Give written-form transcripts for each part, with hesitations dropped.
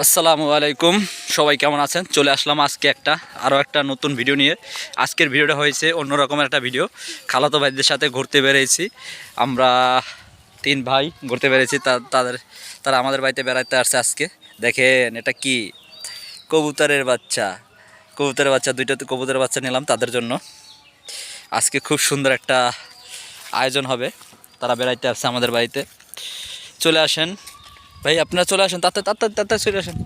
আসসালামু আলাইকুম, সবাই কেমন আছেন? চলে আসলাম আজকে আরও একটা নতুন ভিডিও নিয়ে। আজকের ভিডিওটা হয়েছে অন্যরকম একটা ভিডিও। খালাতো ভাইদের সাথে ঘুরতে বেরিয়েছি আমরা, তিন ভাই ঘুরতে বেরিয়েছি। তারা আমাদের বাড়িতে বেড়াতে আসছে আজকে। দেখেন এটা কি, কবুতরের বাচ্চা। কবুতরের বাচ্চা দুইটা কবুতরের বাচ্চা নিলাম তাদের জন্য। আজকে খুব সুন্দর একটা আয়োজন হবে। তারা বেড়াইতে আসছে আমাদের বাড়িতে। চলে আসেন ভাই, আপনারা চলে আসেন, তাড়াতাড়ি চলে আসেন।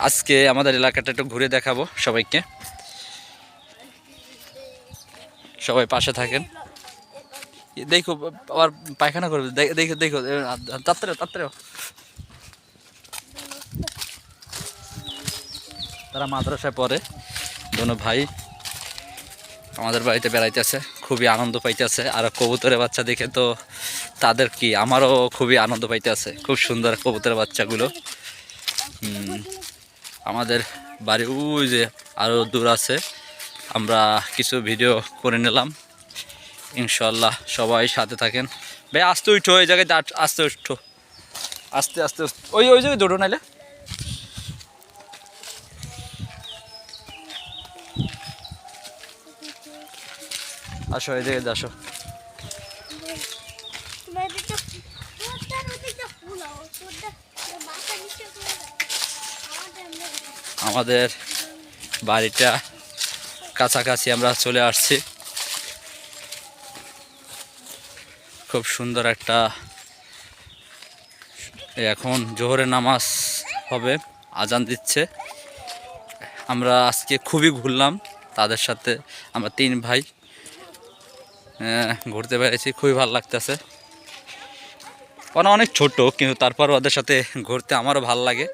আজকে আমাদের এলাকাটা একটু ঘুরে দেখাবো সবাইকে। সবাই পাশে থাকেন। দেখো আবার পায়খানা করবে, দেখো দেখো, তাড়াতাড়ি। তারা মাদ্রাসায় পড়ে, দোনো ভাই আমাদের বাড়িতে বেড়াইতেছে, খুবই আনন্দ পাইতেছে। আর কবুতরের বাচ্চা দেখে তো তাদের কি, আমারও খুবই আনন্দ পাইতেছে। খুব সুন্দর কবুতরের বাচ্চাগুলো। আমাদের বাড়ি ওই যে আরও দূর আছে। আমরা কিছু ভিডিও করে নিলাম, ইনশাল্লাহ সবাই সাথে থাকেন। ভাই আস্তে উঠো, ওই জায়গায় আস্তে উঠো, আস্তে আস্তে ওই ওই জায়গায় দৌড়ো নাইলে। আসো এই জায়গায় আসো। আমাদের বাড়িটা কাছাকাছি আমরা চলে আসছি। খুব সুন্দর একটা, এখন জোহরের নামাজ হবে, আজান দিচ্ছে। আমরা আজকে খুবই ঘুরলাম তাদের সাথে। আমরা তিন ভাই ঘুরতে পেরেছি, খুবই ভালো লাগতেছে। ওরা অনেক ছোট, কিন্তু তারপর ওদের সাথে ঘুরতে আমারও ভালো লাগে।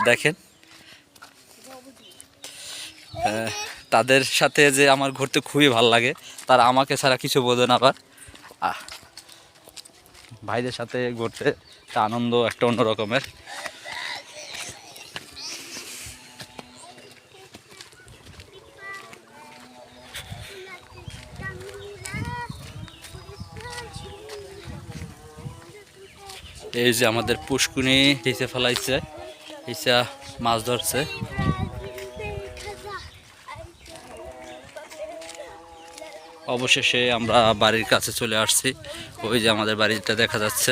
দেখেন তাদের সাথে যে আমার ঘুরতে খুবই ভালো লাগে। তারা আমাকে ছাড়া কিছু বোঝে না। আবার ভাইদের সাথে ঘুরতে একটা আনন্দ, একটা অন্য রকমের। এই যে আমাদের পুষ্কুনি হিসে ফেলাইছে, হিসা মাছ ধরছে। অবশেষে আমরা বাড়ির কাছে চলে আসছি। ওই যে আমাদের বাড়িটা দেখা যাচ্ছে।